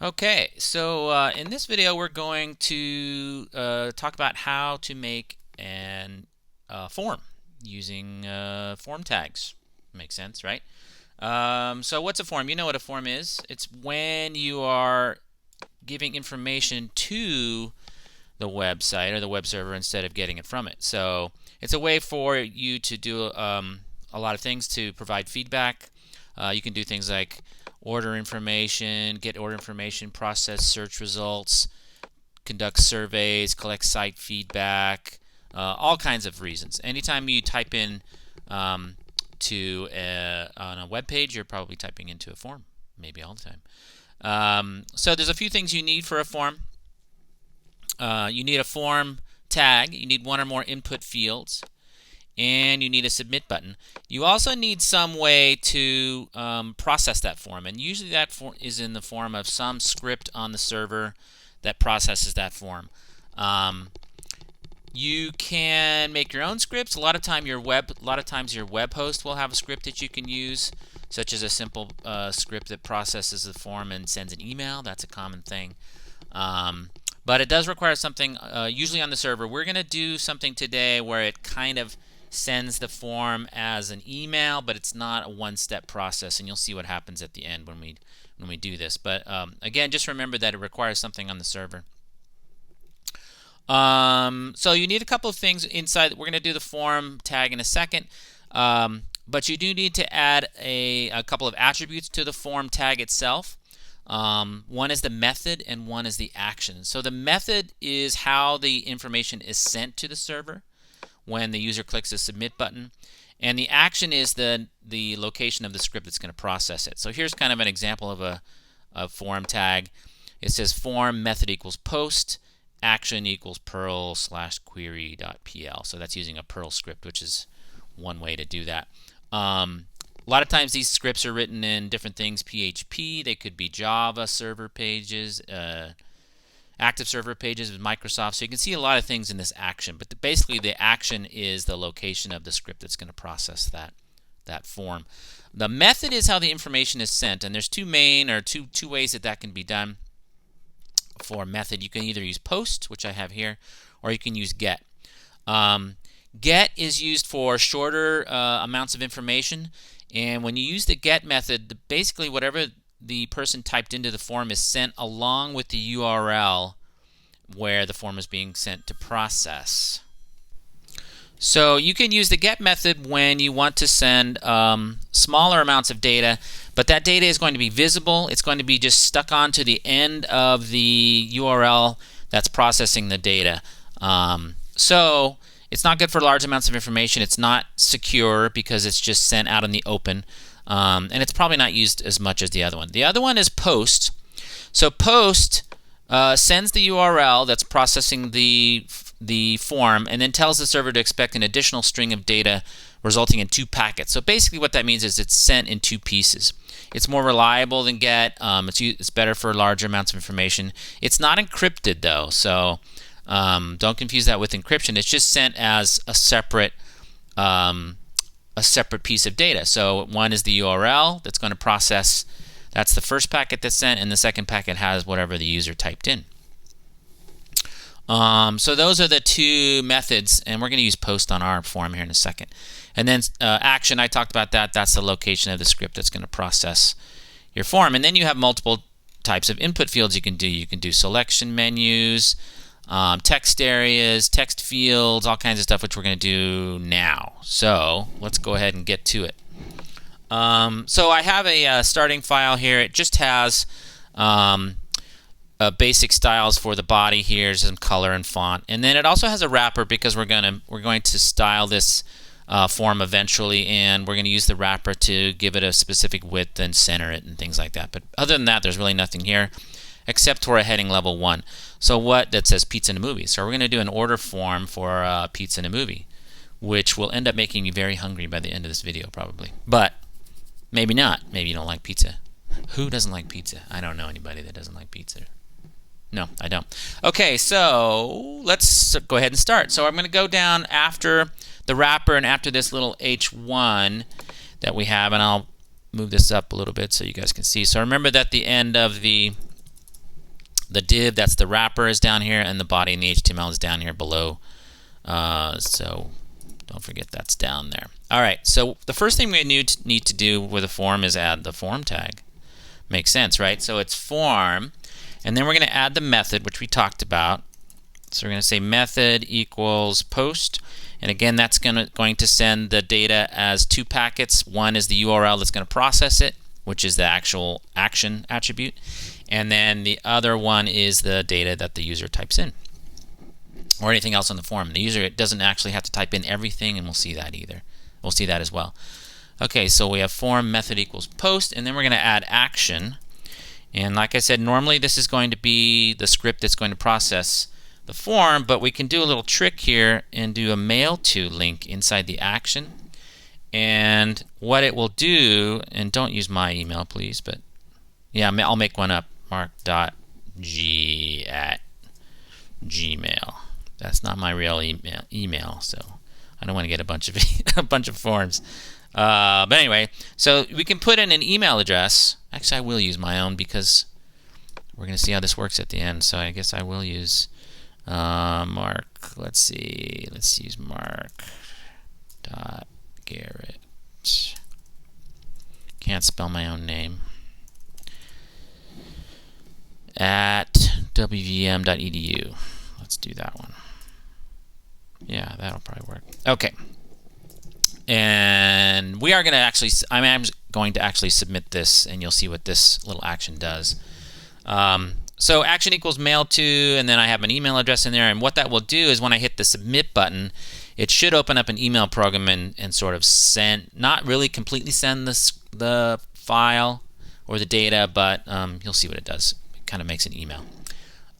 Okay, so in this video we're going to talk about how to make an form using form tags. Makes sense, right? So what's a form? You know what a form is. It's when you are giving information to the website or the web server instead of getting it from it. So it's a way for you to do a lot of things to provide feedback. You can do things like order information, get order information, process search results, conduct surveys, collect site feedback, all kinds of reasons. Anytime you type in on a web page, you're probably typing into a form, maybe all the time. So there's a few things you need for a form. You need a form tag, you need one or more input fields, and you need a submit button. You also need some way to process that form, and usually that is in the form of some script on the server that processes that form. You can make your own scripts. A lot of times your web host will have a script that you can use, such as a simple script that processes the form and sends an email. That's a common thing. But it does require something usually on the server. We're going to do something today where it kind of sends the form as an email, but it's not a one-step process, and you'll see what happens at the end when we do this. But again, just remember that it requires something on the server. So you need a couple of things inside. We're going to do the form tag in a second, but you do need to add a couple of attributes to the form tag itself. One is the method and one is the action. So the method is how the information is sent to the server when the user clicks the submit button, and the action is the location of the script that's going to process it. So here's kind of an example of a form tag. It says form method equals post, action equals perl/query.pl. So that's using a Perl script, which is one way to do that. A lot of times these scripts are written in different things. PHP, they could be Java server pages, active server pages with Microsoft. So you can see a lot of things in this action. But basically the action is the location of the script that's going to process that form. The method is how the information is sent. And there's two ways that can be done. For method, you can either use post, which I have here, or you can use get. Get is used for shorter amounts of information, and when you use the get method, basically whatever the person typed into the form is sent along with the URL where the form is being sent to process. So you can use the get method when you want to send smaller amounts of data, but that data is going to be visible. It's going to be just stuck onto the end of the URL that's processing the data. So it's not good for large amounts of information. It's not secure because it's just sent out in the open, and it's probably not used as much as the other one. The other one is post. So post sends the URL that's processing the form and then tells the server to expect an additional string of data resulting in 2 packets. So basically what that means is it's sent in 2 pieces. It's more reliable than get. It's better for larger amounts of information. It's not encrypted though, so don't confuse that with encryption. It's just sent as a separate piece of data. So one is the URL that's going to process. That's the first packet that's sent, and the second packet has whatever the user typed in. So those are the 2 methods, and we're going to use post on our form here in a second. And then action, I talked about that. That's the location of the script that's going to process your form. And then you have multiple types of input fields you can do. You can do selection menus, text areas, text fields, all kinds of stuff, which we're going to do now. So let's go ahead and get to it. So I have a starting file here. It just has basic styles for the body here, some color and font, and then it also has a wrapper because we're going to style this form eventually, and we're going to use the wrapper to give it a specific width and center it and things like that. But other than that, there's really nothing here except for a heading level 1. So that says pizza and a movie. So we're going to do an order form for pizza and a movie, which will end up making you very hungry by the end of this video probably. But maybe not. Maybe you don't like pizza. Who doesn't like pizza? I don't know anybody that doesn't like pizza. No, I don't. Okay, so let's go ahead and start. So I'm going to go down after the wrapper and after this little H1 that we have, and I'll move this up a little bit so you guys can see. So remember that the end of the the div, that's the wrapper, is down here, and the body and the HTML is down here below. So don't forget that's down there. All right, so the first thing we need to do with a form is add the form tag. Makes sense, right? So it's form, and then we're going to add the method, which we talked about. So we're going to say method equals post, and again, that's going to send the data as 2 packets. One is the URL that's going to process it, which is the actual action attribute, and then the other one is the data that the user types in, or anything else on the form. The user doesn't actually have to type in everything, and we'll see that either. We'll see that as well. Okay, so we have form method equals post, and then we're going to add action. And like I said, normally this is going to be the script that's going to process the form, but we can do a little trick here and do a mail to link inside the action. And what it will do, and don't use my email please, but yeah, I'll make one up, mark.g@gmail. That's not my real email, so I don't want to get a bunch of a bunch of forms. But anyway, so we can put in an email address. Actually, I will use my own because we're going to see how this works at the end. So I guess I will use Mark. Let's see. Let's use Mark.Garrett. Can't spell my own name. At wvm.edu. Let's do that one. Yeah, that'll probably work. Okay. And we are going to actually, I'm going to actually submit this, and you'll see what this little action does. So action equals mail to, and then I have an email address in there, and what that will do is when I hit the submit button, it should open up an email program and sort of send, not really completely send the file or the data, but you'll see what it does. It kind of makes an email.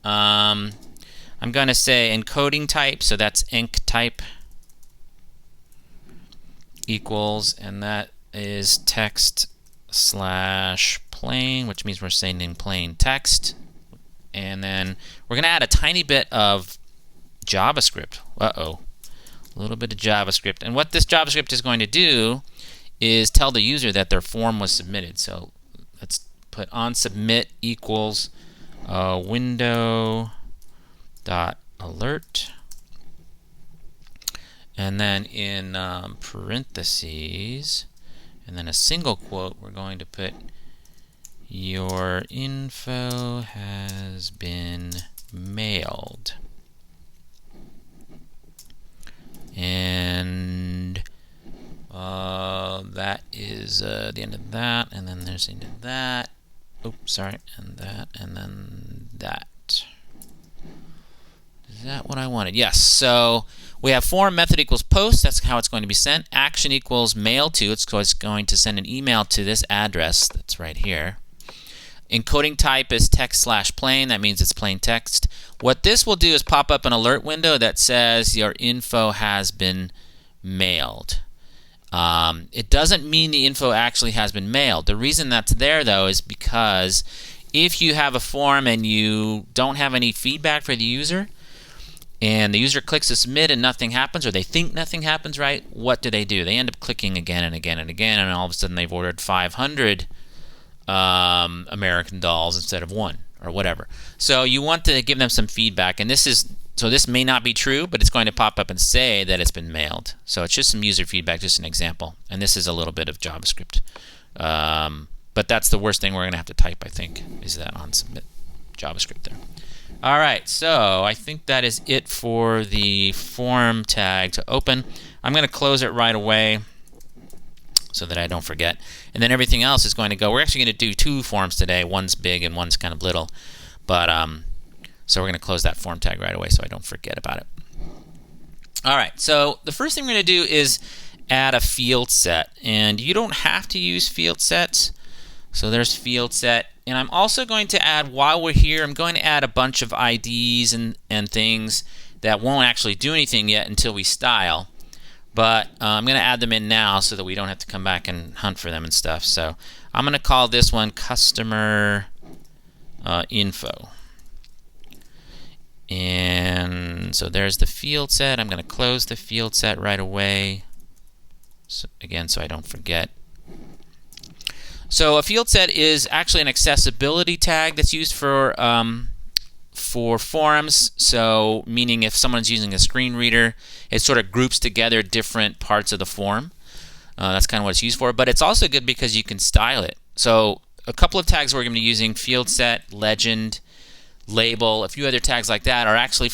I'm going to say encoding type, so that's enc type equals, and that is text/plain, which means we're sending plain text. And then we're going to add a tiny bit of JavaScript. A little bit of JavaScript. And what this JavaScript is going to do is tell the user that their form was submitted. So let's put on submit equals window.alert. And then in parentheses, and then a single quote, we're going to put your info has been mailed. And that is the end of that, and then there's the end of that. Oops, sorry, and that, and then that. Is that what I wanted? Yes. So we have form method equals post. That's how it's going to be sent. Action equals mail to. It's going to send an email to this address that's right here. Encoding type is text/plain. That means it's plain text. What this will do is pop up an alert window that says your info has been mailed. It doesn't mean the info actually has been mailed. The reason that's there, though, is because if you have a form and you don't have any feedback for the user, and the user clicks to submit and nothing happens, or they think nothing happens, right? What do? They end up clicking again and again and again, and all of a sudden they've ordered 500 American Dolls instead of 1 or whatever. So you want to give them some feedback, and this may not be true, but it's going to pop up and say that it's been mailed. So it's just some user feedback, just an example. And this is a little bit of JavaScript. But that's the worst thing we're going to have to type, I think, is that on submit JavaScript there. All right, so I think that is it for the form tag to open. I'm going to close it right away so that I don't forget. And then everything else is going to go. We're actually going to do 2 forms today. One's big and one's kind of little. But so we're going to close that form tag right away so I don't forget about it. All right, so the first thing we're going to do is add a field set. And you don't have to use field sets. So there's field set. And I'm also going to add, while we're here, I'm going to add a bunch of IDs and things that won't actually do anything yet until we style. But I'm going to add them in now so that we don't have to come back and hunt for them and stuff. So I'm going to call this one customer info. And so there's the field set. I'm going to close the field set right away. So, again, so I don't forget. So a field set is actually an accessibility tag that's used for for forums, so meaning if someone's using a screen reader, it sort of groups together different parts of the form. That's kind of what it's used for, but it's also good because you can style it. So a couple of tags we're going to be using, field set, legend, label, a few other tags like that are actually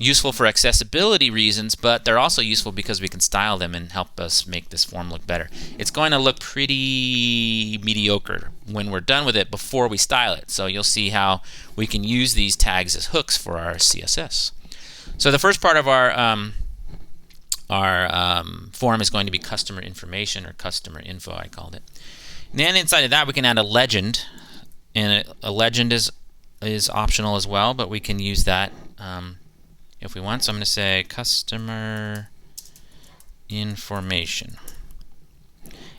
useful for accessibility reasons, but they're also useful because we can style them and help us make this form look better. It's going to look pretty mediocre when we're done with it before we style it. So you'll see how we can use these tags as hooks for our CSS. So the first part of our form is going to be customer information, or customer info, I called it. And then inside of that we can add a legend, and a legend is optional as well, but we can use that if we want. So I'm going to say customer information.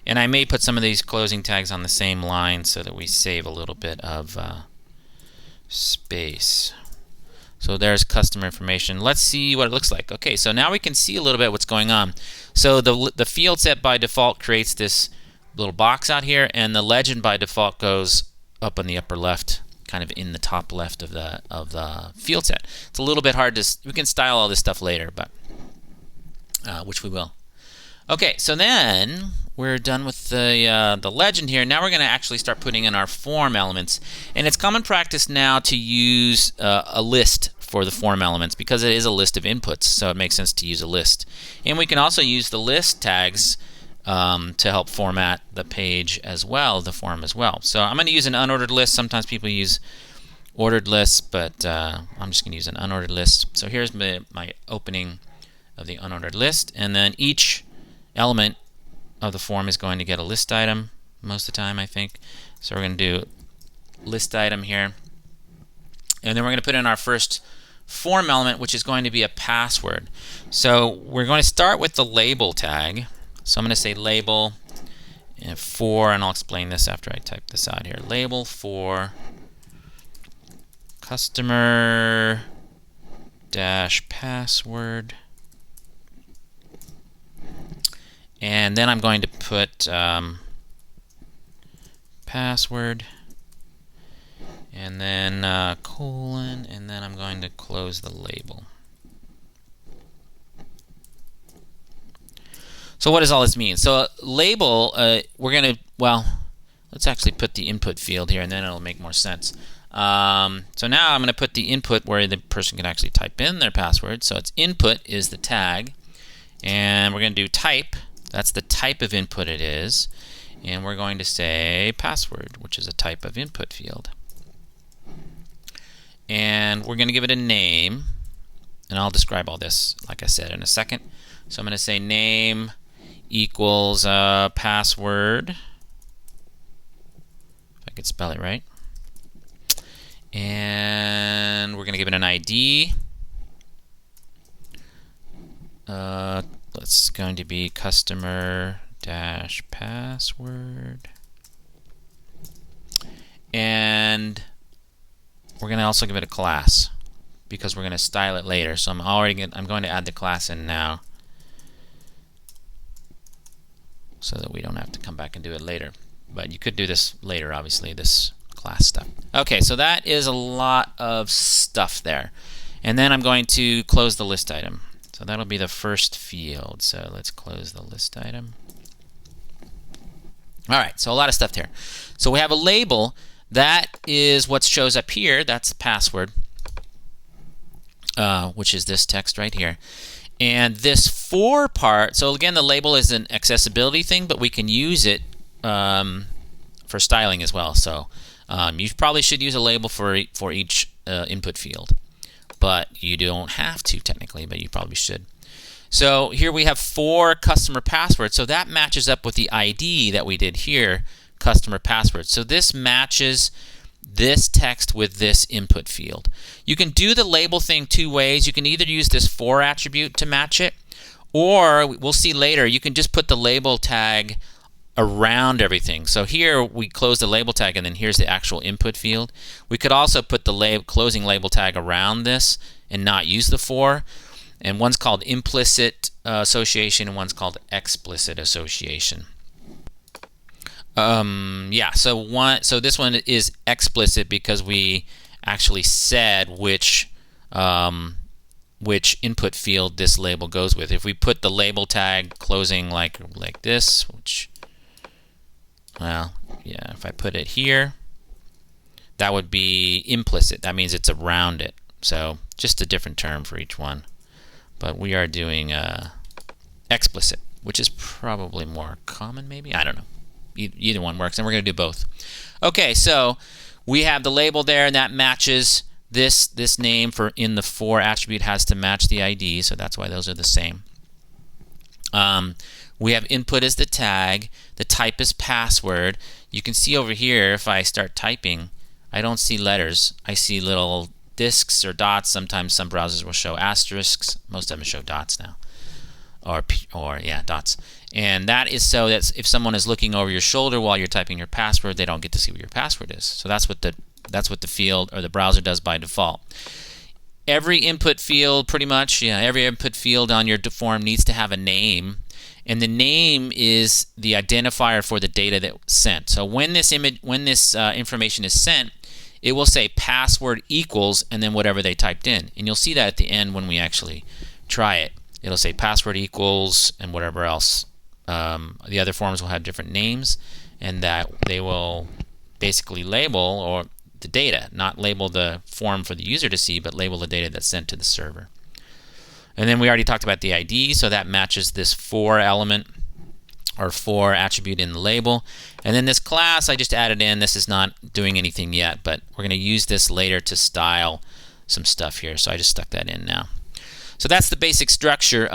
And I may put some of these closing tags on the same line so that we save a little bit of space. So there's customer information. Let's see what it looks like. Okay, so now we can see a little bit what's going on. So the field set by default creates this little box out here, and the legend by default goes up in the upper left, kind of in the top left of the field set. It's a little bit hard to, we can style all this stuff later, but which we will. Okay, so then we're done with the legend here. Now we're going to actually start putting in our form elements, and it's common practice now to use a list for the form elements because it is a list of inputs, so it makes sense to use a list. And we can also use the list tags to help format the page as well, the form as well. So I'm going to use an unordered list. Sometimes people use ordered lists, but I'm just going to use an unordered list. So here's my opening of the unordered list, and then each element of the form is going to get a list item most of the time, I think. So we're going to do list item here, and then we're going to put in our first form element, which is going to be a password. So we're going to start with the label tag. So I'm going to say label for, and I'll explain this after I type this out here. Label for customer dash password. And then I'm going to put password, and then colon, and then I'm going to close the label. So what does all this mean? So label, we're going to, well, let's actually put the input field here, and then it'll make more sense. So now I'm going to put the input where the person can actually type in their password. So it's input is the tag, and we're going to do type. That's the type of input it is, and we're going to say password, which is a type of input field. And we're going to give it a name, and I'll describe all this, like I said, in a second. So I'm going to say name equals password, if I could spell it right. And we're going to give it an ID. It's going to be customer dash password, and we're going to also give it a class because we're going to style it later. So I'm going to add the class in now so that we don't have to come back and do it later. But you could do this later, obviously, this class stuff. Okay, so that is a lot of stuff there, and then I'm going to close the list item. So that'll be the first field. So let's close the list item. All right, so a lot of stuff here. So we have a label. That is what shows up here. That's password, which is this text right here. And this for part, so again, the label is an accessibility thing, but we can use it for styling as well. So you probably should use a label for each input field. But you don't have to technically, but you probably should. So here we have 4 customer passwords. So that matches up with the ID that we did here, customer password. So this matches this text with this input field. You can do the label thing 2 ways. You can either use this for attribute to match it, or we'll see later, you can just put the label tag around everything. So here we close the label tag, and then here's the actual input field. We could also put the closing label tag around this and not use the for. And one's called implicit association, and one's called explicit association. Yeah, so this one is explicit because we actually said which input field this label goes with. If we put the label tag closing like this, which, well, yeah, if I put it here, that would be implicit. That means it's around it. So just a different term for each one. But we are doing explicit, which is probably more common, maybe. I don't know. Either one works, and we're going to do both. Okay, so we have the label there, and that matches this name for in the for attribute has to match the ID, so that's why those are the same. We have input as the tag. The type is password. You can see over here, if I start typing, I don't see letters. I see little discs or dots. Sometimes some browsers will show asterisks. Most of them show dots now, or yeah, dots. And that is so that if someone is looking over your shoulder while you're typing your password, they don't get to see what your password is. So that's what the field or the browser does by default. Every input field, pretty much, every input field on your form needs to have a name, and the name is the identifier for the data that was sent. So when this information is sent, it will say password equals and then whatever they typed in, and you'll see that at the end when we actually try it. It'll say password equals and whatever else. The other forms will have different names, and that they will basically label or the data, not label the form for the user to see, but label the data that's sent to the server. And then we already talked about the ID, so that matches this for element or for attribute in the label. And then this class I just added in. This is not doing anything yet, but we're going to use this later to style some stuff here, so I just stuck that in now. So that's the basic structure.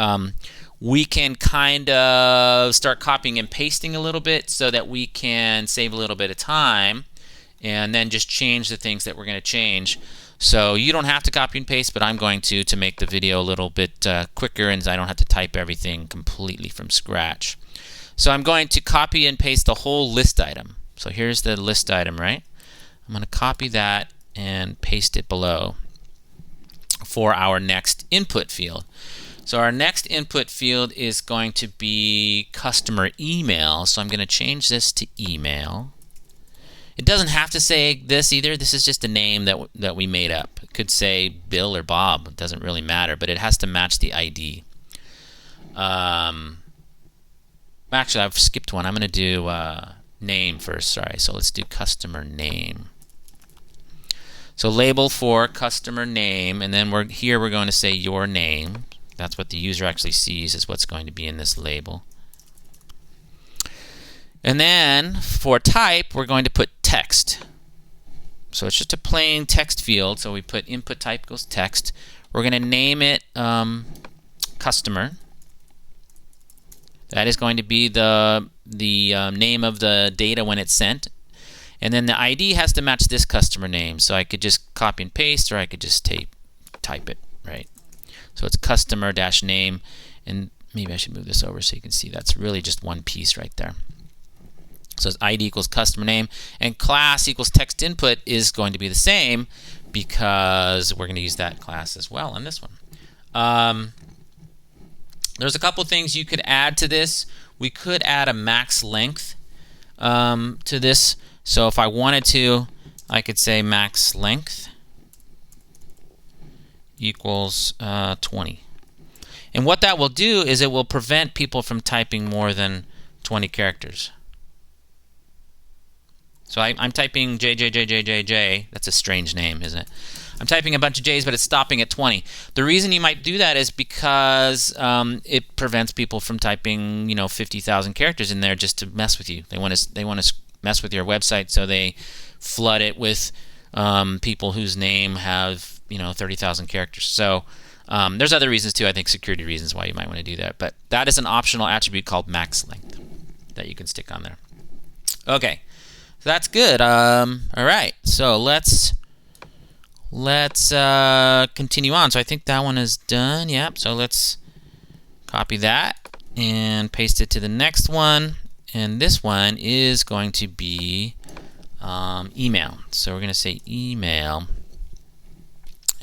We can kind of start copying and pasting a little bit so that we can save a little bit of time and then just change the things that we're going to change. So you don't have to copy and paste, but I'm going to make the video a little bit quicker, and I don't have to type everything completely from scratch. So I'm going to copy and paste the whole list item. So here's the list item, right? I'm going to copy that and paste it below for our next input field. So our next input field is going to be customer email. So I'm going to change this to email. It doesn't have to say this either. This is just a name that we made up. It could say Bill or Bob. It doesn't really matter, but it has to match the ID. Actually, I've skipped one. I'm going to do name first. Sorry. So let's do customer name. So label for customer name, and then we're going to say your name. That's what the user actually sees is what's going to be in this label. And then for type, we're going to put text. So it's just a plain text field. So we put input type equals text. We're going to name it customer. That is going to be the name of the data when it's sent. And then the ID has to match this customer name. So I could just copy and paste, or I could just type it, right? So it's customer-name, and maybe I should move this over so you can see that's really just one piece right there. So it's ID equals customer name, and class equals text input is going to be the same because we're going to use that class as well on this one. There's a couple things you could add to this. We could add a max length to this. So if I wanted to, I could say max length equals 20. And what that will do is it will prevent people from typing more than 20 characters. So I'm typing JJJJJJ. That's a strange name, isn't it? I'm typing a bunch of J's, but it's stopping at 20. The reason you might do that is because it prevents people from typing, 50,000 characters in there just to mess with you. They want to mess with your website, so they flood it with people whose name have 30,000 characters. So there's other reasons too. I think security reasons why you might want to do that. But that is an optional attribute called max length that you can stick on there. Okay, so that's good. All right, so let's continue on. So I think that one is done. Yep. So let's copy that and paste it to the next one. And this one is going to be email. So we're going to say email.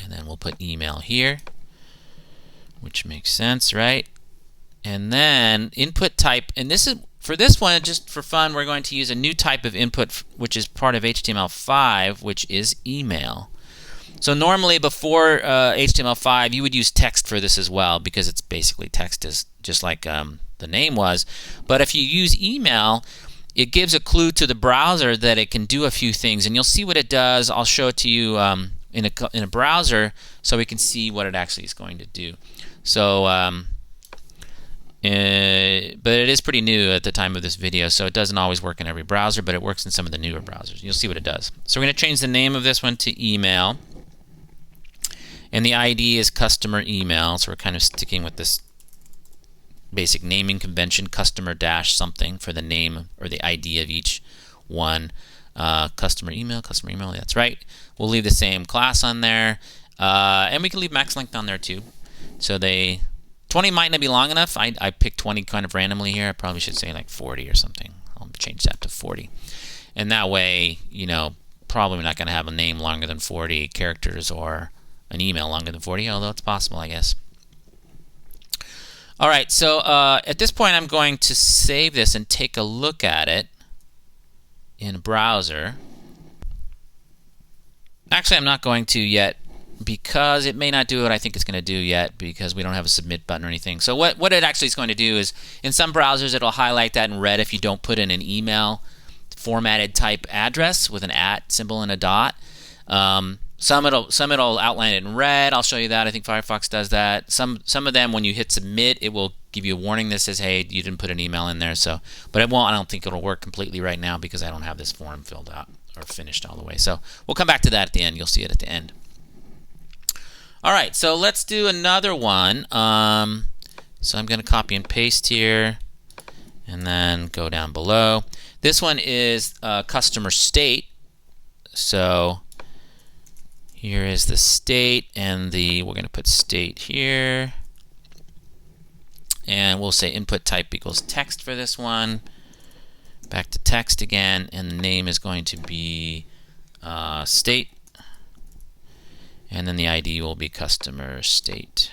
And then we'll put email here, which makes sense, right? And then input type, and this is for this one, just for fun, we're going to use a new type of input, which is part of HTML5, which is email. So normally before HTML5, you would use text for this as well because it's basically text is just like the name was. But if you use email, it gives a clue to the browser that it can do a few things, and you'll see what it does. I'll show it to you in a browser so we can see what it actually is going to do. So, but it is pretty new at the time of this video, so it doesn't always work in every browser, but it works in some of the newer browsers. You'll see what it does. So we're going to change the name of this one to email, and the ID is customer email, so we're kind of sticking with this basic naming convention, customer dash something for the name or the ID of each one. Customer email, that's right. We'll leave the same class on there, and we can leave max length on there too. So 20 might not be long enough. I picked 20 kind of randomly here. I probably should say like 40 or something. I'll change that to 40. And that way, you know, probably not going to have a name longer than 40 characters or an email longer than 40, although it's possible, I guess. All right, so at this point, I'm going to save this and take a look at it in a browser. Actually, I'm not going to yet because it may not do what I think it's going to do yet because we don't have a submit button or anything. So what it actually is going to do is, in some browsers, it'll highlight that in red if you don't put in an email formatted type address with an @ symbol and a dot. Some it'll outline it in red. I'll show you that. I think Firefox does that. Some of them, when you hit submit, it will give you a warning that says, "Hey, you didn't put an email in there." So, but it won't. I don't think it'll work completely right now because I don't have this form filled out or finished all the way. So we'll come back to that at the end. You'll see it at the end. All right. So let's do another one. So I'm going to copy and paste here, and then go down below. This one is customer state. So here is the state, and we're going to put state here, and we'll say input type equals text for this one. Back to text again, and the name is going to be state, and then the ID will be customer state.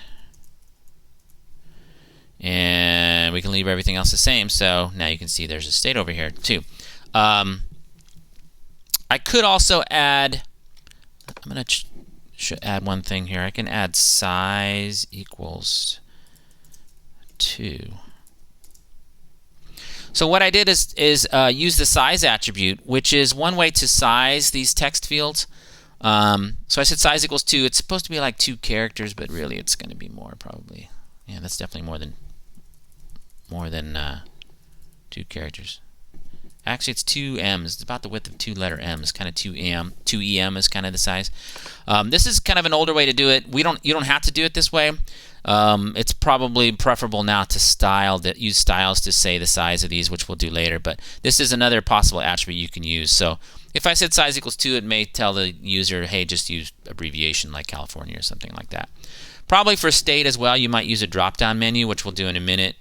And we can leave everything else the same, so now you can see there's a state over here too. I could also add, I'm going to add one thing here. I can add size equals 2. So what I did is use the size attribute, which is one way to size these text fields. So I said size equals 2. It's supposed to be like 2 characters, but really it's going to be more probably. Yeah, that's definitely more than 2 characters. Actually, it's 2 M's. It's about the width of 2 letter M's. Kind of 2 EM is kind of the size. This is kind of an older way to do it. You don't have to do it this way. It's probably preferable now to use styles to say the size of these, which we'll do later. But this is another possible attribute you can use. So if I said size equals 2, it may tell the user, hey, just use abbreviation like California or something like that. Probably for state as well, you might use a drop-down menu, which we'll do in a minute.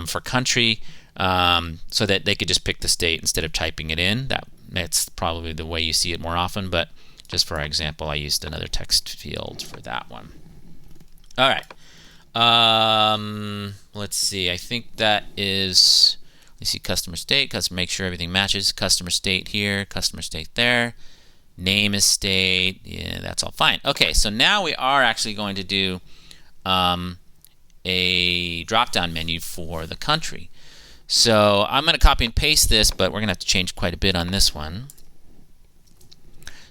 For country, so that they could just pick the state instead of typing it in. That's probably the way you see it more often, but just for our example, I used another text field for that one. All right. Let's see. I think that is, let's see, customer state. Make sure everything matches. Customer state here, customer state there. Name is state. Yeah, that's all fine. Okay, so now we are actually going to do a drop-down menu for the country. So I'm going to copy and paste this, but we're going to have to change quite a bit on this one.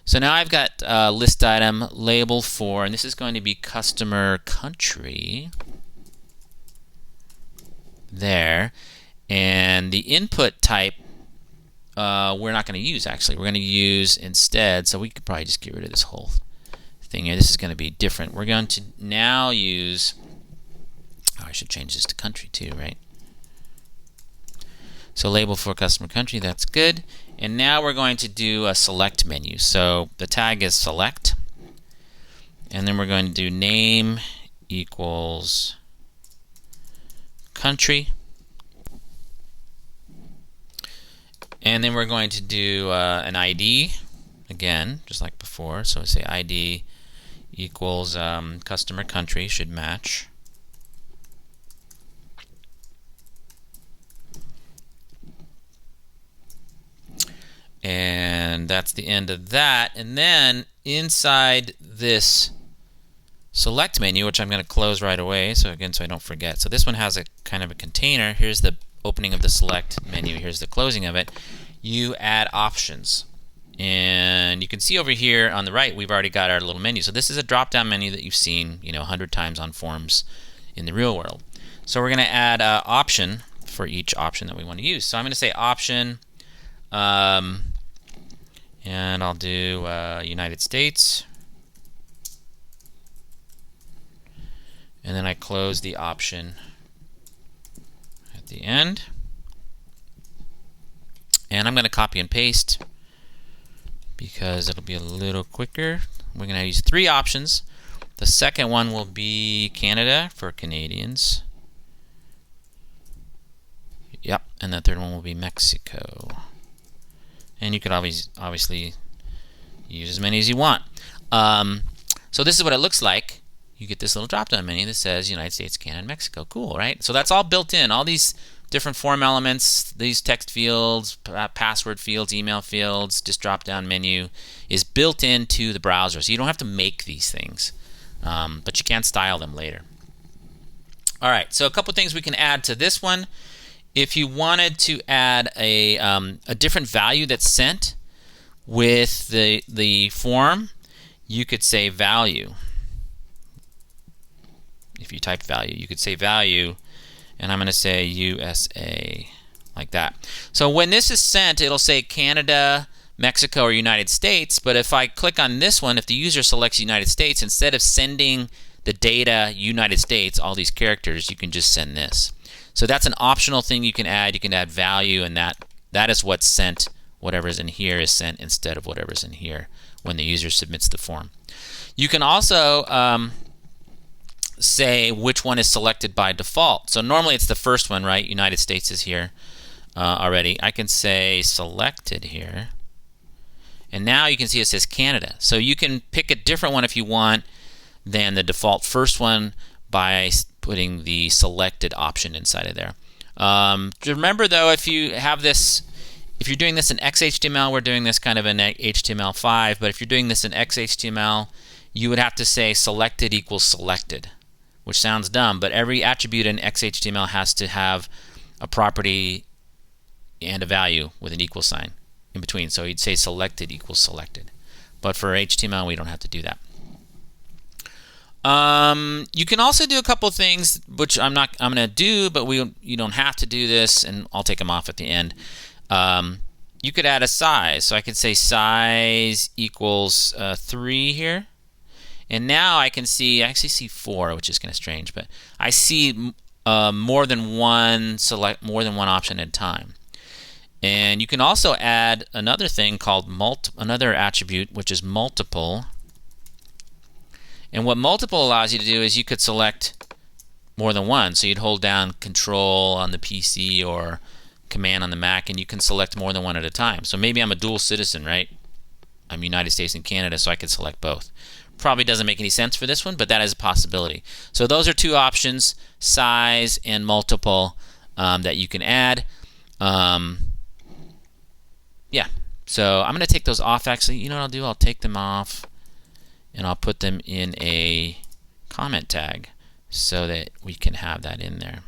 So now I've got list item label for, and this is going to be customer country there. And the input type we're not going to use, actually. We're going to use instead, so we could probably just get rid of this whole thing here. This is going to be different. We're going to now use, I should change this to country too, right? So label for customer country, that's good. And now we're going to do a select menu. So the tag is select. And then we're going to do name equals country. And then we're going to do an ID, again, just like before. So we say ID equals customer country, should match. And that's the end of that. And then inside this select menu, which I'm going to close right away, so again, so I don't forget. So this one has a kind of a container. Here's the opening of the select menu. Here's the closing of it. You add options. And you can see over here on the right, we've already got our little menu. So this is a drop-down menu that you've seen, 100 times on forms in the real world. So we're going to add an option for each option that we want to use. So I'm going to say option, and I'll do United States. And then I close the option at the end. And I'm going to copy and paste because it'll be a little quicker. We're going to use 3 options. The second one will be Canada for Canadians. Yep, and the third one will be Mexico. And you could obviously use as many as you want. So this is what it looks like. You get this little drop-down menu that says United States, Canada, and Mexico. Cool, right? So that's all built in. All these different form elements, these text fields, password fields, email fields, just drop-down menu is built into the browser. So you don't have to make these things, but you can style them later. All right, so a couple things we can add to this one. If you wanted to add a different value that's sent with the form, you could say value. If you type value, you could say value, and I'm going to say USA, like that. So when this is sent, it'll say Canada, Mexico, or United States, but if I click on this one, if the user selects United States, instead of sending the data United States, all these characters, you can just send this. So that's an optional thing you can add. You can add value, and that is what's sent. Whatever's in here is sent instead of whatever's in here when the user submits the form. You can also say which one is selected by default. So normally it's the first one, right? United States is here already. I can say selected here. And now you can see it says Canada. So you can pick a different one if you want than the default first one by putting the selected option inside of there. Remember though, if you have this, if you're doing this in XHTML, we're doing this kind of in HTML5, but if you're doing this in XHTML, you would have to say selected equals selected, which sounds dumb, but every attribute in XHTML has to have a property and a value with an equal sign in between. So you'd say selected equals selected. But for HTML, we don't have to do that. You can also do a couple of things, which I'm going to do, but you don't have to do this, and I'll take them off at the end. You could add a size. So I could say size equals 3 here. And now I can see, I actually see 4, which is kind of strange, but I see more than one option at a time. And you can also add another thing called another attribute, which is multiple. And what multiple allows you to do is you could select more than one. So you'd hold down Control on the PC or Command on the Mac, and you can select more than one at a time. So maybe I'm a dual citizen, right? I'm United States and Canada, so I could select both. Probably doesn't make any sense for this one, but that is a possibility. So those are 2 options, size and multiple, that you can add. Yeah, so I'm going to take those off actually. You know what I'll do? I'll take them off and I'll put them in a comment tag so that we can have that in there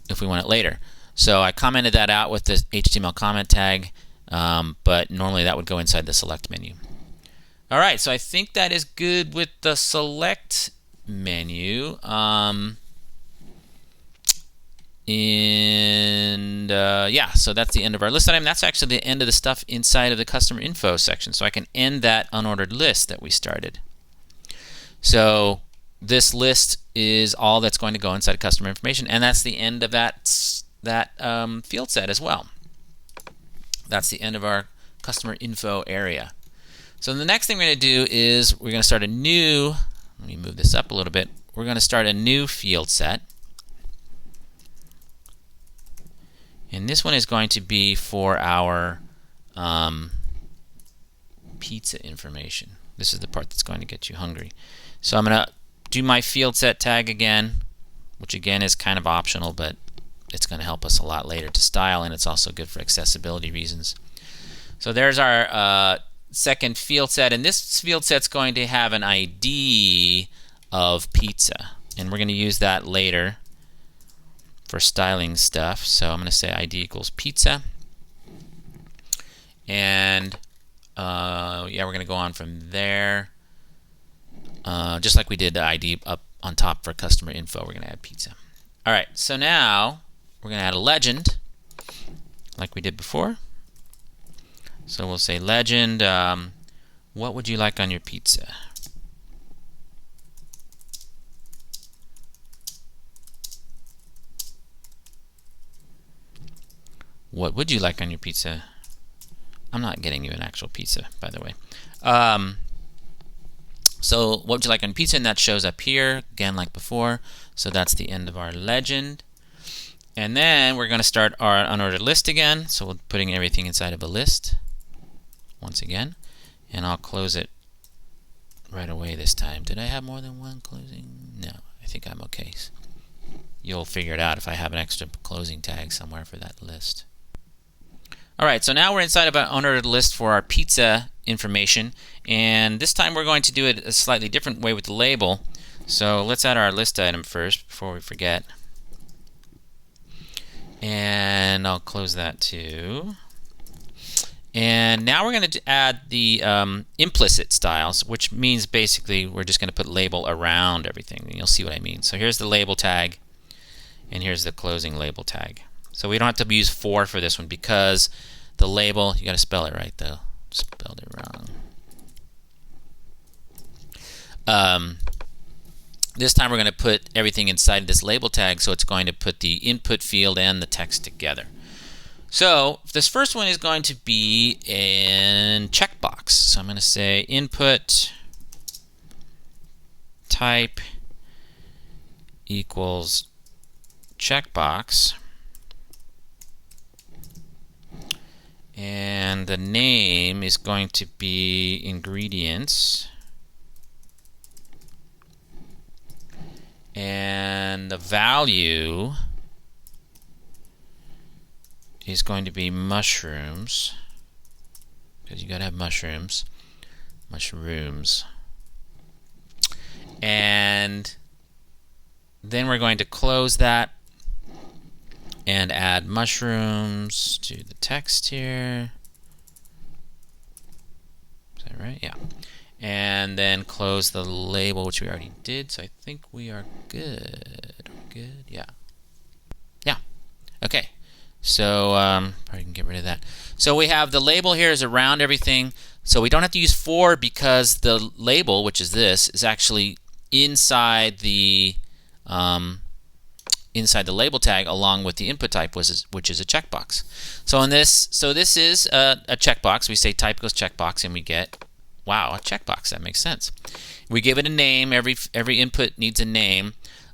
if we want it later. So I commented that out with the HTML comment tag, but normally that would go inside the select menu. All right, so I think that is good with the select menu. Yeah, so that's the end of our list item. That's actually the end of the stuff inside of the customer info section. So I can end that unordered list that we started. So this list is all that's going to go inside customer information, and that's the end of that field set as well. That's the end of our customer info area. So the next thing we're going to do is we're going to start a new, let me move this up a little bit, we're going to start a new field set. And this one is going to be for our pizza information. This is the part that's going to get you hungry. So I'm going to do my field set tag again, which again is kind of optional, but it's going to help us a lot later to style, and it's also good for accessibility reasons. So there's our second field set, and this field set's going to have an ID of pizza, and we're going to use that later for styling stuff. So I'm going to say ID equals pizza, and yeah, we're going to go on from there. Just like we did the ID up on top for customer info, we're going to add pizza. All right, so now we're going to add a legend like we did before. So we'll say legend, what would you like on your pizza? What would you like on your pizza? I'm not getting you an actual pizza, by the way. So what would you like on pizza? And that shows up here, again, like before. So that's the end of our legend. And then we're going to start our unordered list again. So we're putting everything inside of a list once again. And I'll close it right away this time. Did I have more than one closing? No, I think I'm okay. You'll figure it out if I have an extra closing tag somewhere for that list. All right, so now we're inside of an unordered list for our pizza information, and this time we're going to do it a slightly different way with the label. So let's add our list item first before we forget. And I'll close that too. And now we're going to add the implicit styles, which means basically we're just going to put label around everything, and you'll see what I mean. So here's the label tag, and here's the closing label tag. So we don't have to use for this one because the label, you got to spell it right though. Spelled it wrong. This time we're going to put everything inside this label tag, so it's going to put the input field and the text together. So this first one is going to be in checkbox. So I'm going to say input type equals checkbox. And the name is going to be ingredients. And the value is going to be mushrooms, because you got to have mushrooms. And then we're going to close that and add mushrooms to the text here. Is that right? Yeah. And then close the label, which we already did. So I think we are good. Good? Yeah. Yeah. Okay. So probably can get rid of that. So we have the label here is around everything. So we don't have to use for because the label, which is this, is actually inside the label tag along with the input type, which is a checkbox. So this is a checkbox. We say type equals checkbox, and we get, wow, a checkbox. That makes sense. We give it a name. Every input needs a name.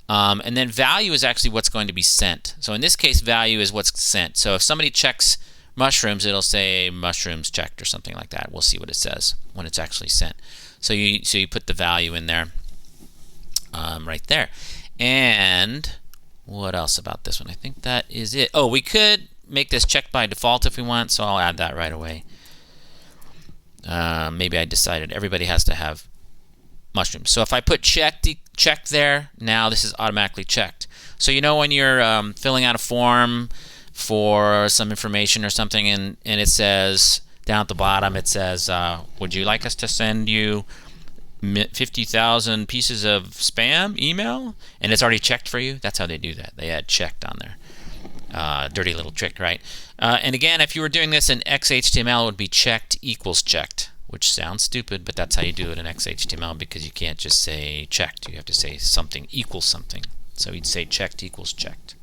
And then value is actually what's going to be sent. So in this case, value is what's sent. So if somebody checks mushrooms, it'll say mushrooms checked or something like that. We'll see what it says when it's actually sent. So you put the value in there, right there. And what else about this one? I think that is it. Oh, we could make this checked by default if we want, so I'll add that right away. Maybe I decided everybody has to have mushrooms. So if I put checked there, now this is automatically checked. So you know when you're filling out a form for some information or something, and it says down at the bottom, it says, would you like us to send you 50,000 pieces of spam email? And it's already checked for you. That's how they do that. They add checked on there. Dirty little trick, right? And again, if you were doing this in XHTML, it would be checked equals checked, which sounds stupid, but that's how you do it in XHTML, because you can't just say checked. You have to say something equals something. So you'd say checked equals checked.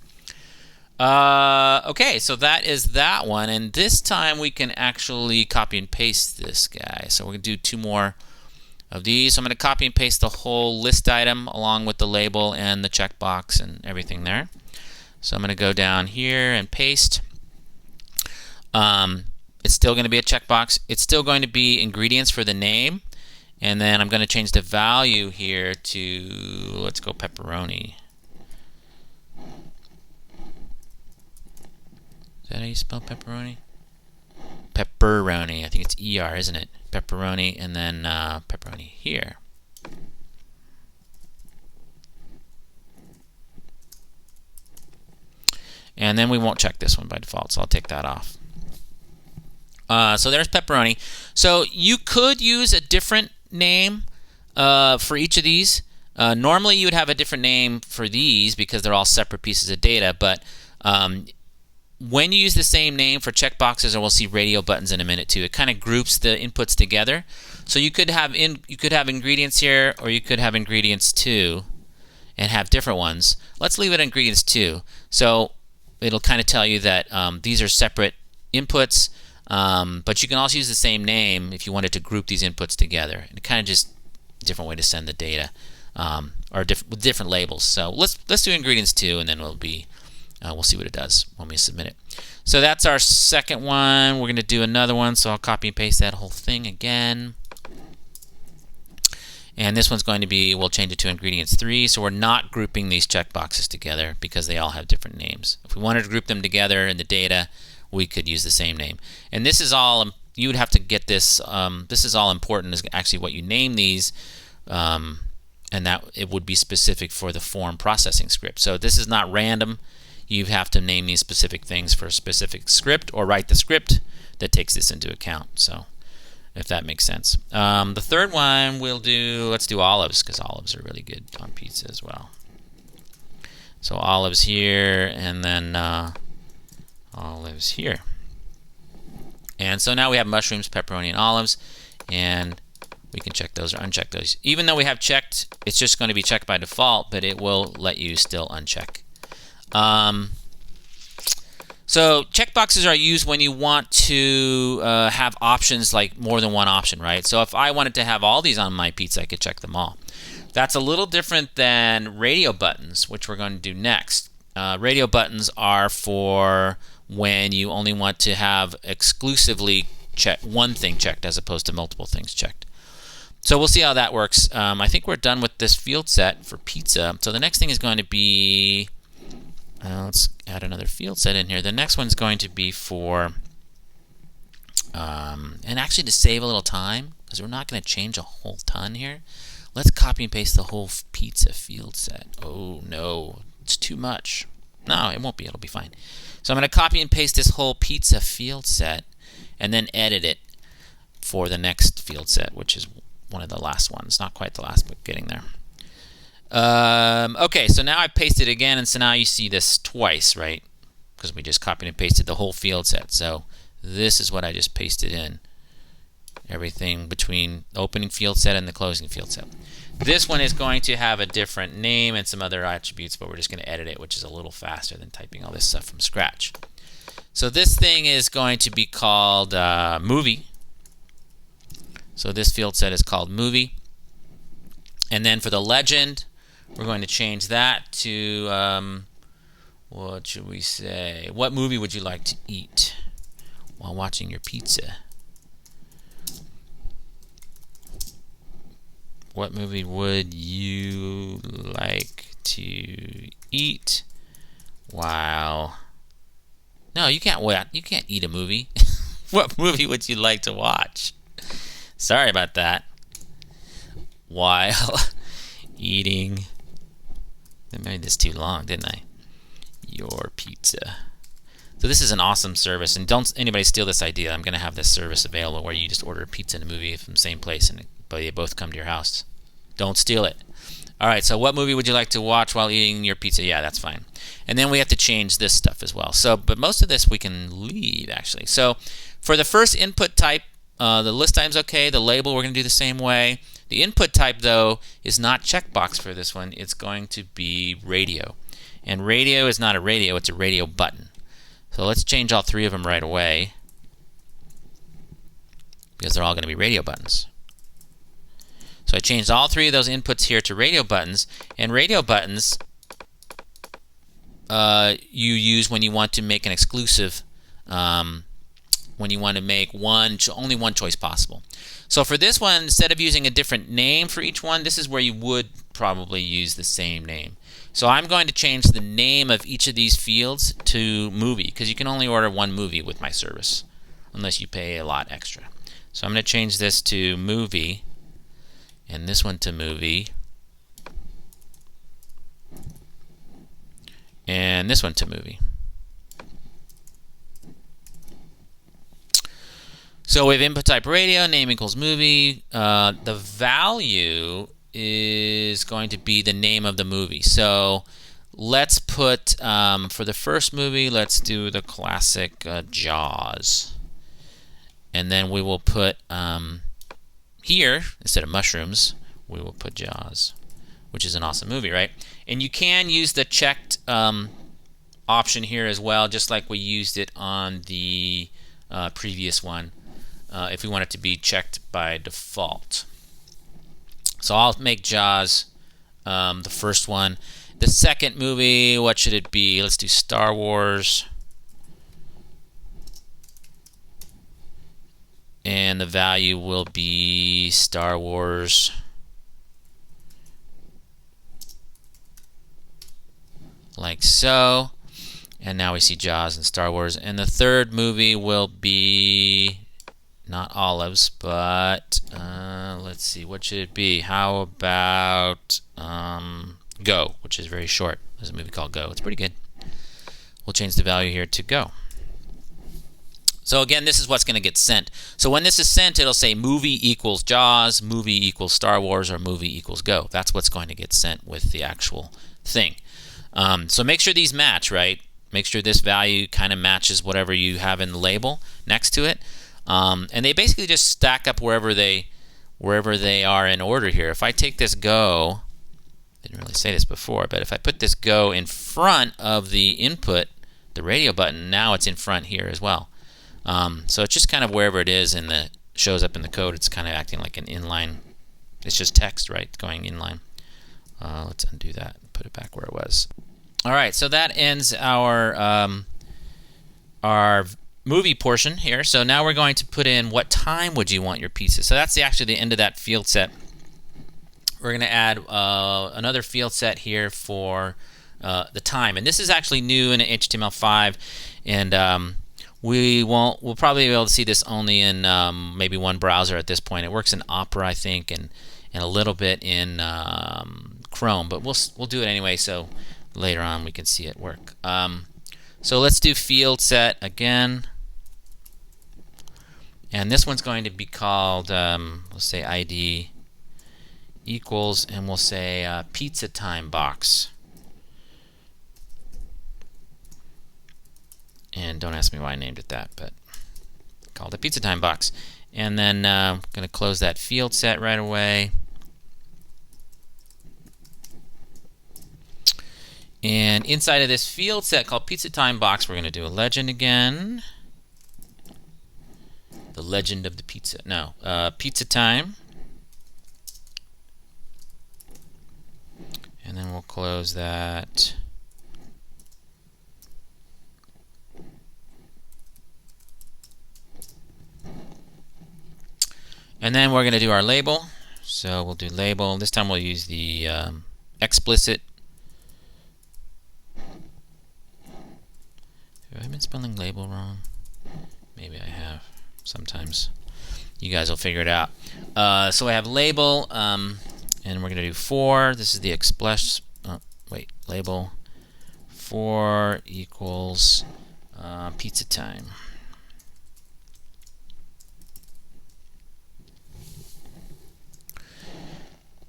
Okay, so that is that one, and this time we can actually copy and paste this guy. So we're going to do two more of these. So I'm going to copy and paste the whole list item along with the label and the checkbox and everything there. So I'm going to go down here and paste. It's still going to be a checkbox. It's still going to be ingredients for the name, and then I'm going to change the value here to, let's go pepperoni. Is that how you spell pepperoni? pepperoni. I think it's ER, isn't it? Pepperoni, and then pepperoni here. And then we won't check this one by default, so I'll take that off. So there's pepperoni. So you could use a different name for each of these. Normally you would have a different name for these because they're all separate pieces of data, but when you use the same name for checkboxes, and we'll see radio buttons in a minute too, it kind of groups the inputs together. So you could have ingredients here, or you could have ingredients 2 and have different ones. Let's leave it ingredients 2. So it'll kind of tell you that these are separate inputs, but you can also use the same name if you wanted to group these inputs together. And kind of just a different way to send the data, or with different labels. So let's do ingredients 2, and then we'll see what it does when we submit it. So that's our second one. We're going to do another one, so I'll copy and paste that whole thing again. And this one's going to be, we'll change it to ingredients 3, so we're not grouping these checkboxes together because they all have different names. If we wanted to group them together in the data, we could use the same name. And this is all, you would have to get this, this is all important, is actually what you name these, and that it would be specific for the form processing script. So this is not random. You have to name these specific things for a specific script, or write the script that takes this into account. So if that makes sense. The third one we'll do, let's do olives, because olives are really good on pizza as well. So olives here, and then olives here. And so now we have mushrooms, pepperoni, and olives, and we can check those or uncheck those. Even though we have checked, it's just going to be checked by default, but it will let you still uncheck. So checkboxes are used when you want to have options, like more than one option, right? So if I wanted to have all these on my pizza, I could check them all. That's a little different than radio buttons, which we're going to do next. Radio buttons are for when you only want to have exclusively one thing checked as opposed to multiple things checked. So we'll see how that works. I think we're done with this field set for pizza. So the next thing is going to be, let's add another field set in here. The next one's going to be for, and actually to save a little time, because we're not going to change a whole ton here, let's copy and paste the whole pizza field set. Oh no, it's too much. No, it won't be. It'll be fine. So I'm going to copy and paste this whole pizza field set and then edit it for the next field set, which is one of the last ones. Not quite the last, but getting there. Okay, so now I pasted it again, and so now you see this twice, right? Because we just copied and pasted the whole field set. So this is what I just pasted in. Everything between the opening field set and the closing field set. This one is going to have a different name and some other attributes, but we're just going to edit it, which is a little faster than typing all this stuff from scratch. So this thing is going to be called movie. So this field set is called movie. And then for the legend, we're going to change that to, what should we say? What movie would you like to eat while watching your pizza? What movie would you like to eat while... No, you can't wait. You can't eat a movie. What movie would you like to watch? Sorry about that. While eating... I made this too long, didn't I? Your pizza. So this is an awesome service, and don't anybody steal this idea. I'm going to have this service available where you just order a pizza and a movie from the same place, and they both come to your house. Don't steal it. All right, so what movie would you like to watch while eating your pizza? Yeah, that's fine. And then we have to change this stuff as well. So, but most of this we can leave, actually. So for the first input type, the list time's okay. The label we're going to do the same way. The input type, though, is not checkbox for this one. It's going to be radio. And radio is not a radio. It's a radio button. So let's change all three of them right away, because they're all going to be radio buttons. So I changed all three of those inputs here to radio buttons. And radio buttons you use when you want to make an exclusive, when you want to make only one choice possible. So for this one, instead of using a different name for each one, this is where you would probably use the same name. So I'm going to change the name of each of these fields to movie, because you can only order one movie with my service. unless you pay a lot extra. So I'm going to change this to movie, and this one to movie, and this one to movie. So we have input type radio, name equals movie. The value is going to be the name of the movie. So let's put, for the first movie, let's do the classic Jaws. And then we will put here, instead of mushrooms, we will put Jaws, which is an awesome movie, right? And you can use the checked option here as well, just like we used it on the previous one, if we want it to be checked by default. So I'll make Jaws the first one. The second movie, what should it be? Let's do Star Wars. And the value will be Star Wars. Like so. And now we see Jaws and Star Wars. And the third movie will be not Olives, but let's see, what should it be? How about Go, which is very short. There's a movie called Go. It's pretty good. We'll change the value here to Go. So again, this is what's going to get sent. So when this is sent, it'll say movie equals Jaws, movie equals Star Wars, or movie equals Go. That's what's going to get sent with the actual thing. So make sure these match, right? Make sure this value kind of matches whatever you have in the label next to it. And they basically just stack up wherever they are in order here. If I take this Go, didn't really say this before, but if I put this Go in front of the input, the radio button, now it's in front here as well. So it's just kind of wherever it is and the shows up in the code. It's kind of acting like an inline. It's just text, right, going inline. Let's undo that and put it back where it was. All right, so that ends our movie portion here. So now we're going to put in what time would you want your pizza. So that's actually the end of that field set. We're going to add another field set here for the time, and this is actually new in HTML5, and we'll probably be able to see this only in maybe one browser at this point. It works in Opera, I think, and a little bit in Chrome, but we'll do it anyway, so later on we can see it work. So let's do field set again, and this one's going to be called, let's say ID equals, and we'll say pizza time box. And don't ask me why I named it that, but called it pizza time box. And then I'm going to close that field set right away. And inside of this field set called pizza time box, we're going to do a legend again. The legend of the pizza. No, pizza time. And then we'll close that. And then we're going to do our label. So we'll do label. This time we'll use the explicit. Have I been spelling label wrong? Maybe I have. Sometimes. You guys will figure it out. So I have label, and we're going to do for. This is the label. For equals pizza time.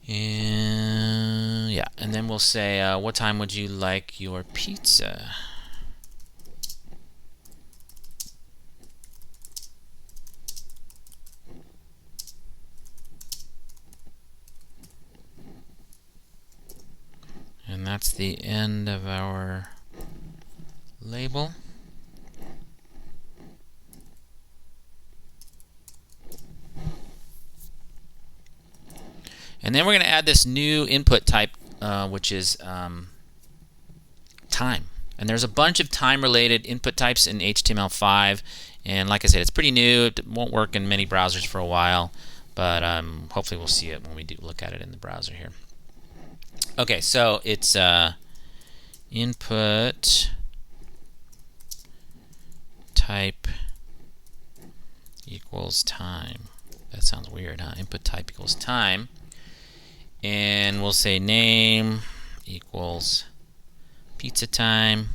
And yeah, and then we'll say, what time would you like your pizza? And that's the end of our label. And then we're going to add this new input type, which is time. And there's a bunch of time-related input types in HTML5. And like I said, it's pretty new. It won't work in many browsers for a while, but hopefully we'll see it when we do look at it in the browser here. Okay, so it's input type equals time. That sounds weird, huh? Input type equals time. And we'll say name equals pizza time.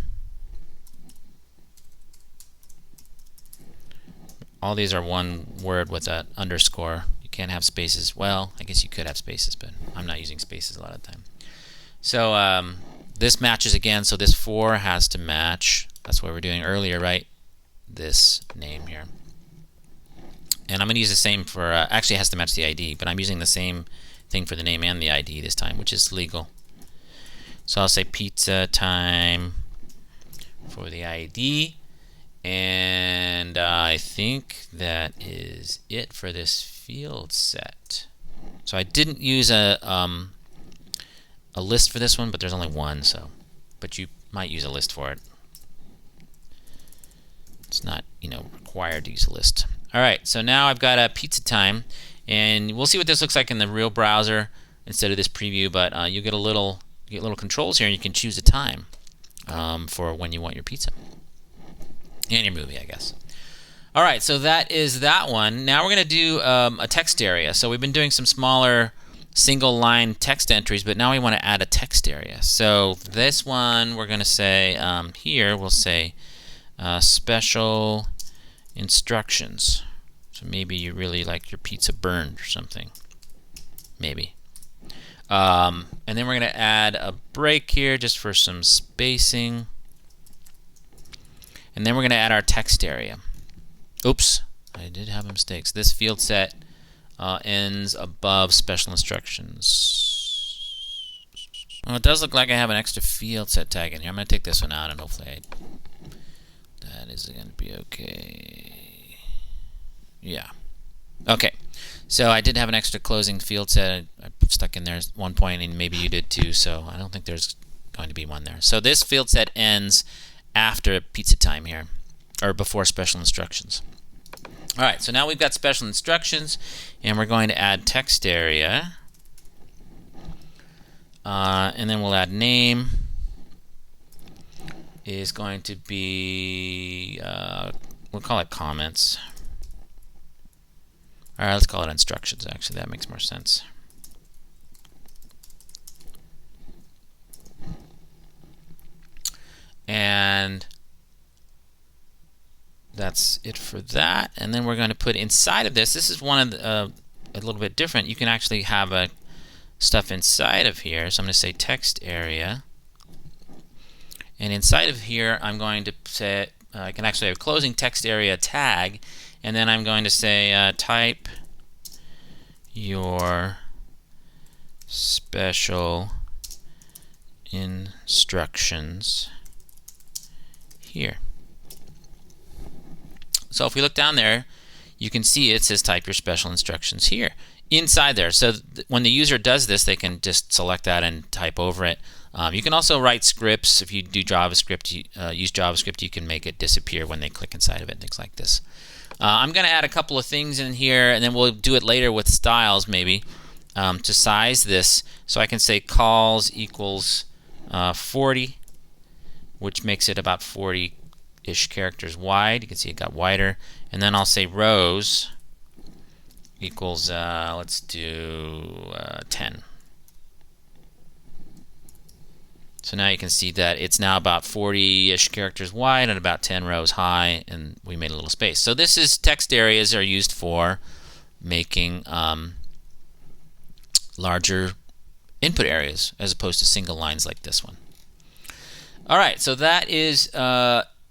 All these are one word with an underscore. You can't have spaces. Well, I guess you could have spaces, but I'm not using spaces a lot of the time. So this matches again, so this 4 has to match. That's what we were doing earlier, right? This name here. And I'm going to use the same for, actually it has to match the ID, but I'm using the same thing for the name and the ID this time, which is legal. So I'll say pizza time for the ID. And I think that is it for this field set. So I didn't use a list for this one, but there's only one, but you might use a list for it. It's not, required to use a list. All right, so now I've got a pizza time, and we'll see what this looks like in the real browser instead of this preview. But you get little controls here, and you can choose a time for when you want your pizza and your movie, I guess. All right, so that is that one. Now we're going to do a text area. So we've been doing some smaller single line text entries, but now we want to add a text area. So this one we're going to say here we'll say special instructions. So maybe you really like your pizza burned or something. Maybe. And then we're going to add a break here just for some spacing. And then we're going to add our text area. Oops, I did have mistakes. This field set ends above special instructions. Well, it does look like I have an extra field set tag in here. I'm going to take this one out, and hopefully that is going to be okay. Yeah. Okay. So I did have an extra closing field set. I stuck in there at one point, and maybe you did too, so I don't think there's going to be one there. So this field set ends after pizza time here, or before special instructions. All right, so now we've got special instructions, and we're going to add text area, and then we'll add name is going to be, we'll call it comments. All right, let's call it instructions, actually. That makes more sense. And that's it for that. And then we're going to put inside of this. This is one of the, a little bit different. You can actually have stuff inside of here. So I'm going to say text area. And inside of here, I'm going to say, I can actually have a closing text area tag. And then I'm going to say type your special instructions here. So if we look down there, you can see it says type your special instructions here inside there. So when the user does this, they can just select that and type over it. You can also write scripts. If you do JavaScript, use JavaScript, you can make it disappear when they click inside of it, things like this. I'm going to add a couple of things in here, and then we'll do it later with styles maybe to size this. So I can say calls equals 40, which makes it about 40-ish characters wide. You can see it got wider. And then I'll say rows equals, let's do 10. So now you can see that it's now about 40-ish characters wide and about 10 rows high, and we made a little space. So this is text areas are used for making larger input areas as opposed to single lines like this one. All right, so that is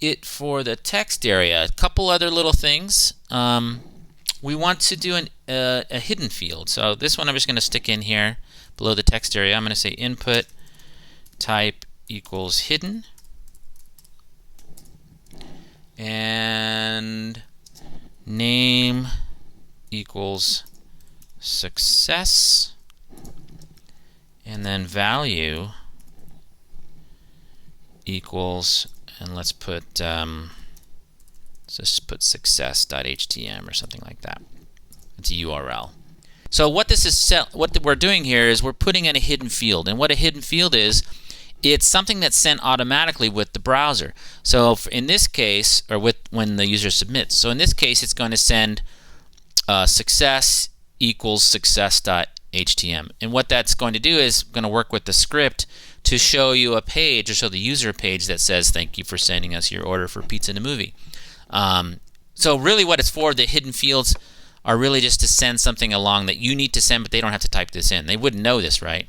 it for the text area. A couple other little things. We want to do a hidden field. So this one I'm just going to stick in here below the text area. I'm going to say input type equals hidden, and name equals success, and then value equals, and let's just put success.htm or something like that. It's a URL. So what we're doing here is we're putting in a hidden field, and what a hidden field is it's something that's sent automatically with the browser. So in this case, or with when the user submits. So in this case, it's going to send success equals success.htm. And what that's going to do is going to work with the script to show you a page, or show the user a page that says, thank you for sending us your order for pizza in a movie. So really what it's for, the hidden fields are really just to send something along that you need to send, but they don't have to type this in. They wouldn't know this, right?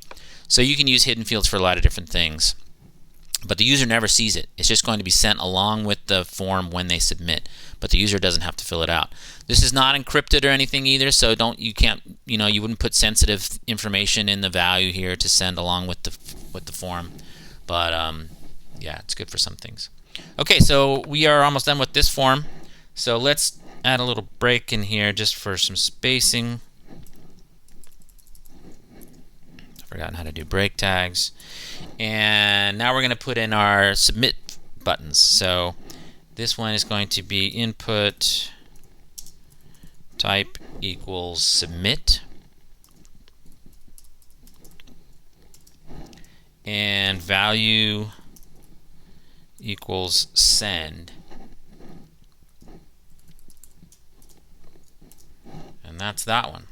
So you can use hidden fields for a lot of different things. But the user never sees it. It's just going to be sent along with the form when they submit. But the user doesn't have to fill it out. This is not encrypted or anything either, so you wouldn't put sensitive information in the value here to send along with the form. But yeah, it's good for some things. Okay, so we are almost done with this form. So let's add a little break in here just for some spacing. I've forgotten how to do break tags. And now we're going to put in our submit buttons. So this one is going to be input type equals submit, and value equals send. And that's that one.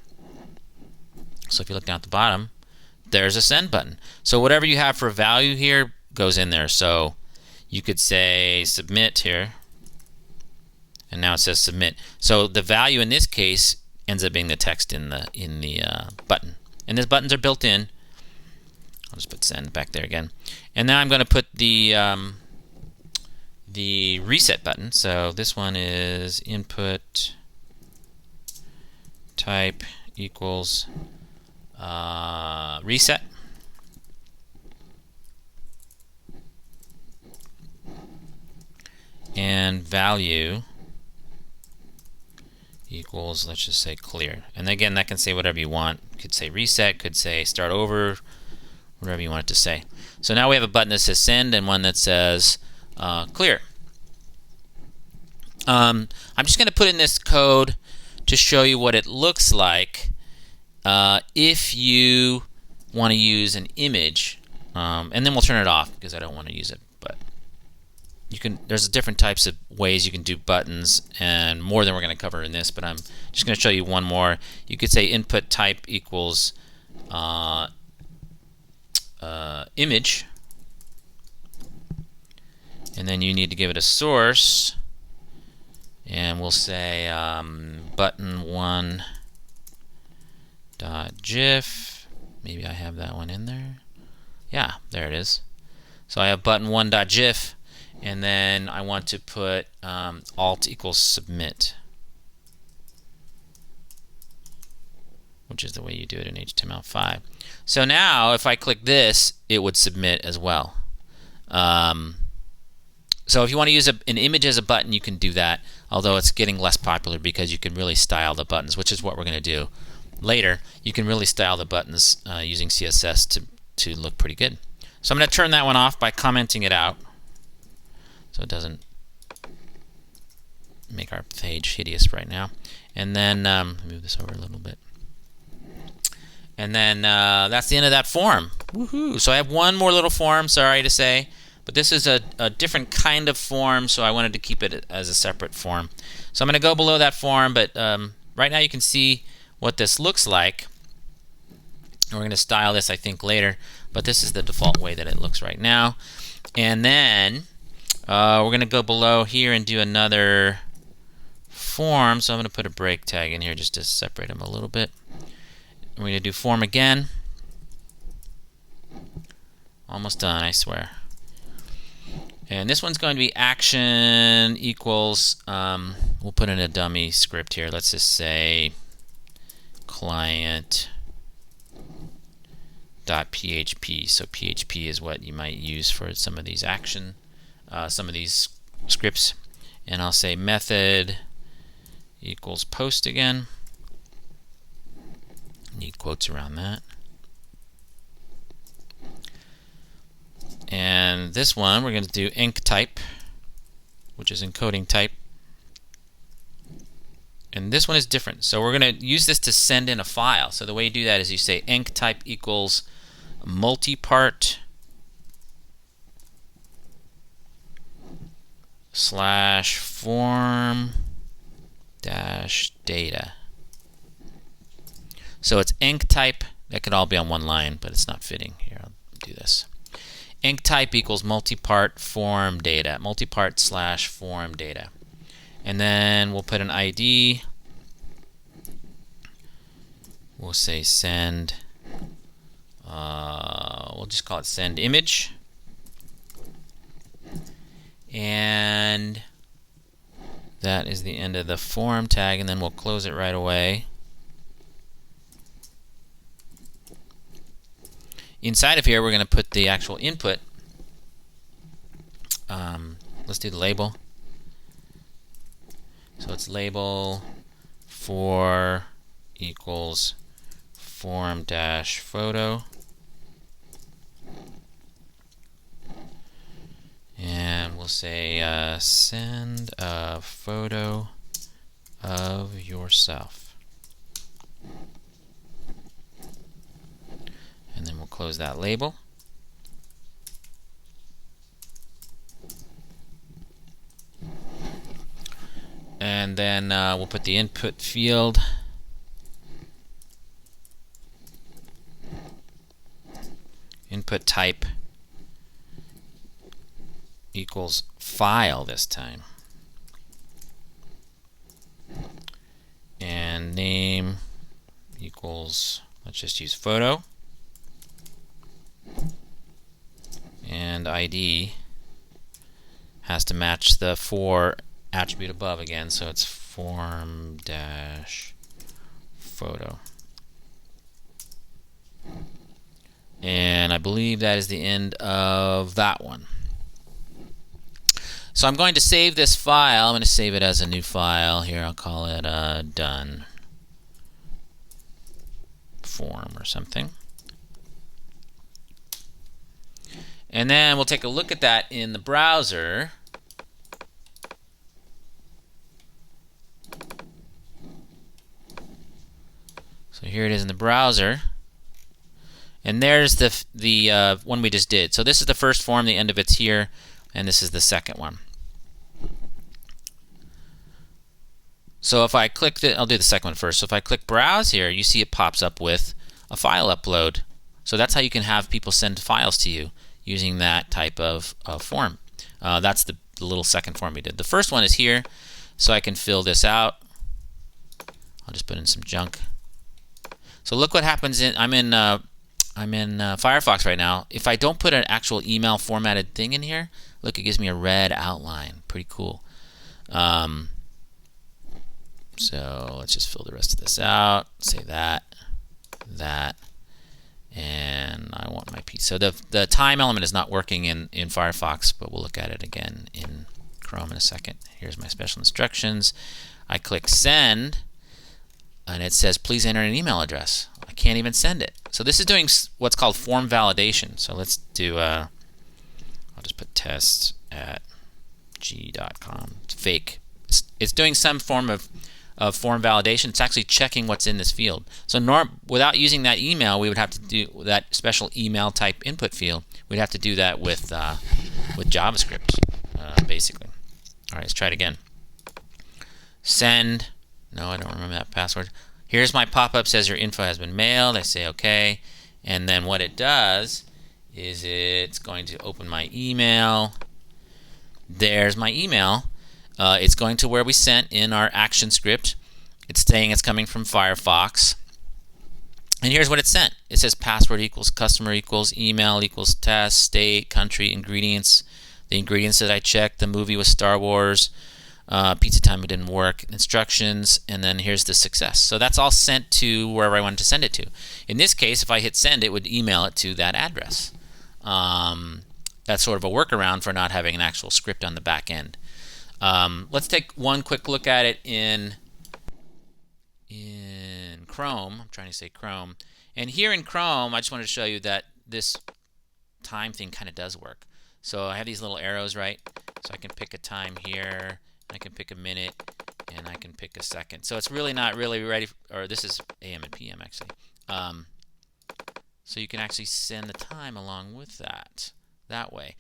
So if you look down at the bottom, there's a send button. So whatever you have for value here goes in there. So you could say submit here, and now it says submit. So the value in this case ends up being the text in the button. And these buttons are built in. I'll just put send back there again. And now I'm going to put the reset button. So this one is input type equals reset. And value equals, let's just say clear. And again, that can say whatever you want. Could say reset, could say start over, whatever you want it to say. So now we have a button that says send and one that says clear. I'm just going to put in this code to show you what it looks like if you want to use an image, and then we'll turn it off because I don't want to use it. But you can. There's different types of ways you can do buttons, and more than we're going to cover in this. But I'm just going to show you one more. You could say input type equals image, and then you need to give it a source, and we'll say button1.gif. Maybe I have that one in there. Yeah, there it is. So I have button1.gif, and then I want to put alt equals submit, which is the way you do it in HTML5. So now if I click this, it would submit as well. So if you want to use an image as a button, you can do that, although it's getting less popular because you can really style the buttons, which is what we're going to do later. You can really style the buttons using CSS to look pretty good. So I'm going to turn that one off by commenting it out so it doesn't make our page hideous right now. And then move this over a little bit. And then that's the end of that form. Woohoo! So I have one more little form, sorry to say, but this is a different kind of form, so I wanted to keep it as a separate form. So I'm going to go below that form, but right now you can see what this looks like. We're going to style this, I think, later, but this is the default way that it looks right now. And then we're going to go below here and do another form. So I'm going to put a break tag in here just to separate them a little bit. We're going to do form again. Almost done, I swear. And this one's going to be action equals, we'll put in a dummy script here. Let's just say client.php. So PHP is what you might use for some of these some of these scripts. And I'll say method equals post again. Need quotes around that. And this one we're going to do enc type, which is encoding type. And this one is different. So we're going to use this to send in a file. So the way you do that is you say enc type equals multipart form dash data. So it's enc type. That could all be on one line, but it's not fitting. Here, I'll do this. Enc type equals multipart form data. Multipart slash form data. And then we'll put an ID. We'll say send. We'll just call it send image. And that is the end of the form tag, and then we'll close it right away. Inside of here, we're going to put the actual input. Let's do the label. So it's label for equals form dash photo. And we'll say send a photo of yourself. And then we'll close that label. And then we'll put the input field. Input type equals file this time. And name equals, let's just use photo. And ID has to match the for attribute above again, so it's form dash photo. And I believe that is the end of that one. So I'm going to save this file. I'm going to save it as a new file. Here I'll call it done form or something. And then we'll take a look at that in the browser. So here it is in the browser. And there's the one we just did. So this is the first form, the end of it's here, and this is the second one. So if I click I'll do the second one first. So if I click browse here, you see it pops up with a file upload. So that's how you can have people send files to you using that type of form. That's the little second form we did. The first one is here, so I can fill this out. I'll just put in some junk. So look what happens I'm in Firefox right now. If I don't put an actual email formatted thing in here, look, it gives me a red outline. Pretty cool. So let's just fill the rest of this out. Say that, and I want my piece. So the time element is not working in Firefox, but we'll look at it again in Chrome in a second. Here's my special instructions. I click send, and it says please enter an email address. I can't even send it. So this is doing what's called form validation. So let's do I'll just put tests@g.com. It's fake. It's doing some form of form validation. It's actually checking what's in this field. So without using that email, we would have to do that special email type input field. We'd have to do that with JavaScript, basically. All right, let's try it again. Send. No, I don't remember that password. Here's my pop-up, says your info has been mailed. I say OK. And then what it does is it's going to open my email. There's my email. It's going to where we sent in our action script. It's saying it's coming from Firefox. And here's what it sent. It says password equals customer equals email equals test, state, country, ingredients. The ingredients that I checked, the movie was Star Wars. Pizza time, it didn't work. Instructions, and then here's the success. So that's all sent to wherever I wanted to send it to. In this case, if I hit send, it would email it to that address. That's sort of a workaround for not having an actual script on the back end. Let's take one quick look at it in Chrome. I'm trying to say Chrome. And here in Chrome, I just wanted to show you that this time thing kind of does work. So I have these little arrows, right? So I can pick a time here, I can pick a minute, and I can pick a second. So it's really not really ready, or this is AM and PM actually. So you can actually send the time along with that. that way.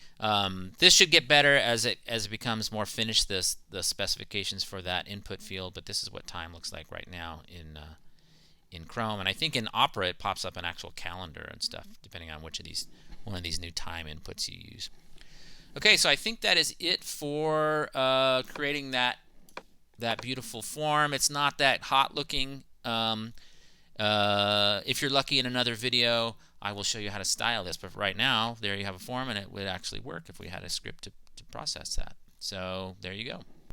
This should get better as it becomes more finished. The specifications for that input field, but this is what time looks like right now in Chrome, and I think in Opera it pops up an actual calendar and stuff depending on which of these one of these new time inputs you use. Okay, so I think that is it for creating that beautiful form. It's not that hot looking. If you're lucky, in another video I will show you how to style this, but right now there you have a form, and it would actually work if we had a script to process that. So there you go.